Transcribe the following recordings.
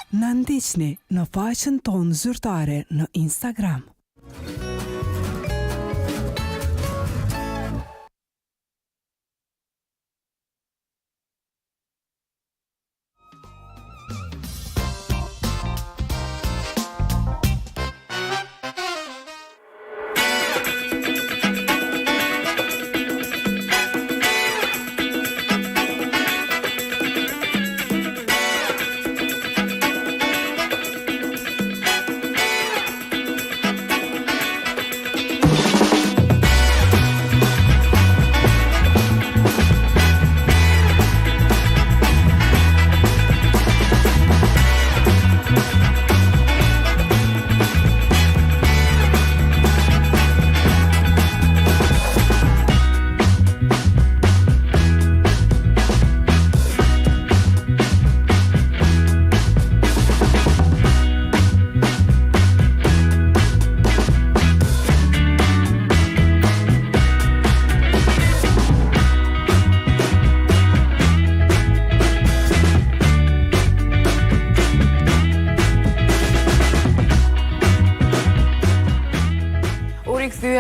Na ndiqni në faqen tonë zyrtare në Instagram.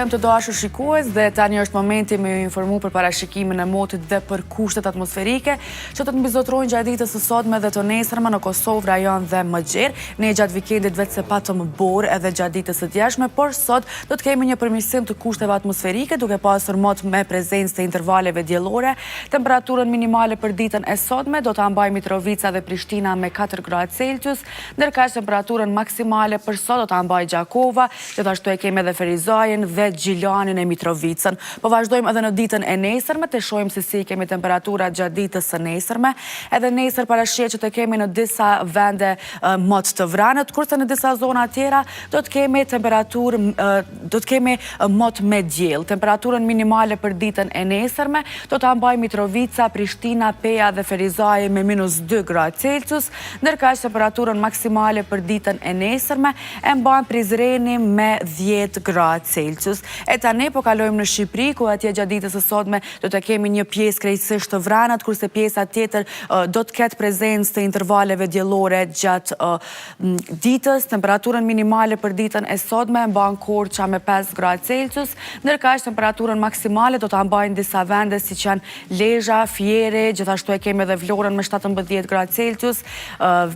Të dashur shikues dhe tani është momenti me ju informu për parashikimin e motit dhe për kushtet atmosferike që të mbizotrojnë gjatë ditës së sotme dhe të nesërme në Kosovë, rajon dhe Mëgjer. Ne gjatë vikendit vetë se patëm borë edhe gjatë ditës së djeshme, por sot do të kemi një përmirësim të kushteve atmosferike duke pasur mot me prezencë të intervaleve diellore. Temperaturën minimale për ditën e sotme do ta mbajë Mitrovica dhe Prishtina me 4 gradë Celsius, ndërkaq temperaturën maksimale për sot do ta mbajë Gjakova, gjithashtu e kemi edhe Ferizajen dhe Gjiljanin e Mitrovicën. Po vazhdojmë edhe në ditën e nesërme, të shohim se si kemi temperatura gjatë ditës së nesërme. Edhe nesër parashihet që të kemi në disa vende mot të vranët, kurse në disa zona tjera do të kemi temperaturë, do të kemi mot me diell. Temperaturën minimale për ditën e nesërme do ta mbajë Mitrovica, Prishtina, Peja dhe Ferizaje me -2 gradë Celsius, ndërkaq temperaturën maksimale për ditën e nesërme e mban Prizreni me 10 gradë Celsius. E tani po kalojmë në Shqipëri, ku atje gjatë ditës së sotme do të kemi një pjesë krejtësisht të vranët, kurse pjesa tjetër do të ketë prezencë të intervaleve diellore gjatë ditës. Temperaturën minimale për ditën e sotme mban Korça me 5 gradë Celsius, ndërkaq temperaturën maksimale do ta mbajnë disa vende siç janë Lezhë, Fieri, gjithashtu e kemi edhe Vlorën me 17 gradë Celsius,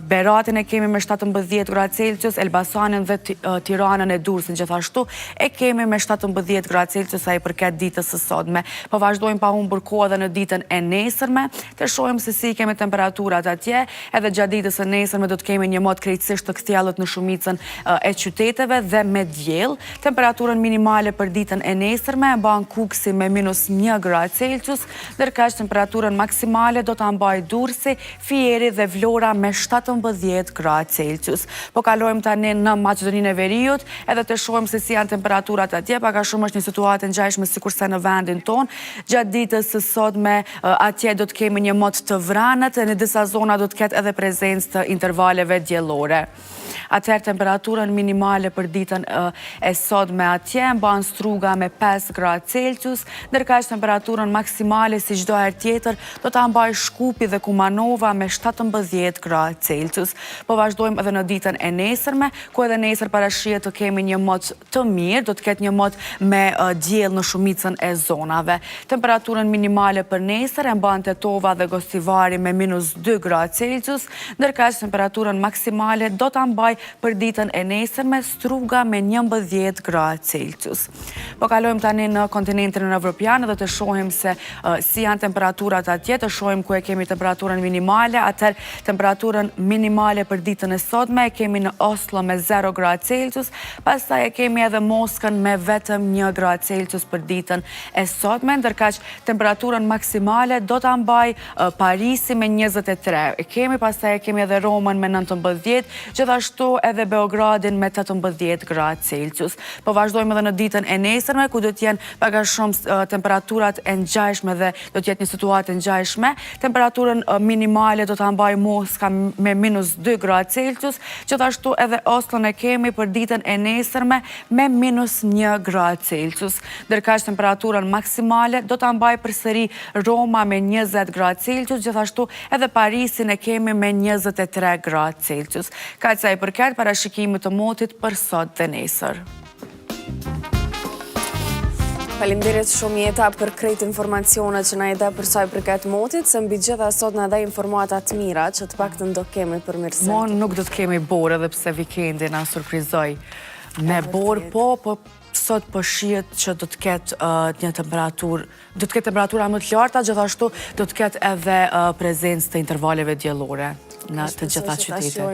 Beratin e kemi me 17 gradë Celsius, Elbasanin dhe Tiranën e Durrësit gjithashtu e kemi me 17 gradë Celsius sa i përket ditës së sotme. Po vazhdojmë pa humbur kohë edhe në ditën e nesërme, të shohim se si kemi temperaturat atje, edhe gjatë ditës së nesërme do të kemi një mot krejtësisht të kthjellët në shumicën e qyteteve dhe me diell. Temperaturën minimale për ditën e nesërme e mban Kuksi me -1 gradë Celsius, ndërkaq temperaturën maksimale do ta mbajë Durrësi, Fieri dhe Vlora me 17 gradë Celsius. Po kalojmë tani në Maqedoninë e Veriut, edhe të shohim se si janë temperaturat atje, paka shumë është një situatë ngjashme sikurse në vendin tonë. Gjatë ditës së sotme atje do të kemi një mot të vranët, në disa zona do të ketë edhe prezencë të intervaleve diellore. Atëherë temperaturën minimale për ditën e sotme atje mban Struga me 5 gradë Celsius, ndërkaq temperaturën maksimale si çdo herë tjetër do ta mbajë Shkupi dhe Kumanova me 17 gradë Celsius. Po vazhdojmë edhe në ditën e nesërme, ku edhe nesër parashihet të kemi një mot të mirë, do të ketë një mot me diell në shumicën e zonave. Temperaturën minimale për nesër e mban Tetova dhe Gostivari me -2 gradë Celsius, ndërkaq temperaturën maksimale do ta mbajë për ditën e nesërme Struga me 11 gradë Celsius. Po kalojmë tani në kontinentin evropian dhe të shohim se si janë temperaturat atje, të shohim ku e kemi temperaturën minimale. Atëherë temperaturën minimale për ditën e sotme e kemi në Oslo me 0 gradë Celsius, pastaj e kemi edhe Moskën me vetëm 1 gradë Celsius për ditën e sotme, ndërkaq temperaturën maksimale do ta mbajë Parisi me 23. Pastaj e kemi edhe Romën me 19, gjithashtu gjithashtu edhe Beogradin me 18 gradë Celsius. Po vazhdojmë edhe në ditën e nesërme, ku do t'jenë pak a shumë temperaturat e ngjashme dhe do t'jetë një situatë e ngjashme. Temperaturën minimale do t'a mbaj Moska me -2 gradë Celsius, gjithashtu edhe Oslon e kemi për ditën e nesërme me -1 gradë Celsius. Ndërkaq temperaturën maksimale do t'a mbaj përsëri Roma me 20 gradë Celsius, gjithashtu edhe Parisin e kemi me 23 gradë Celsius. Ka që sa i përket parashikimit të motit për sot dhe nesër. Faleminderit shumë Jeta për krejt informacionet që na i dhe për sa i përket motit, se mbi gjitha sot na dhe informata të mira që të paktën do kemi për mirësim. Mon nuk do të kemi borë edhe pse vikendi na surprizoj me borë, po sot po shihet që do të ketë një temperaturë, do të ketë temperatura më të larta, gjithashtu do të ketë edhe prezencë të intervaleve diellore në të gjitha qytetet.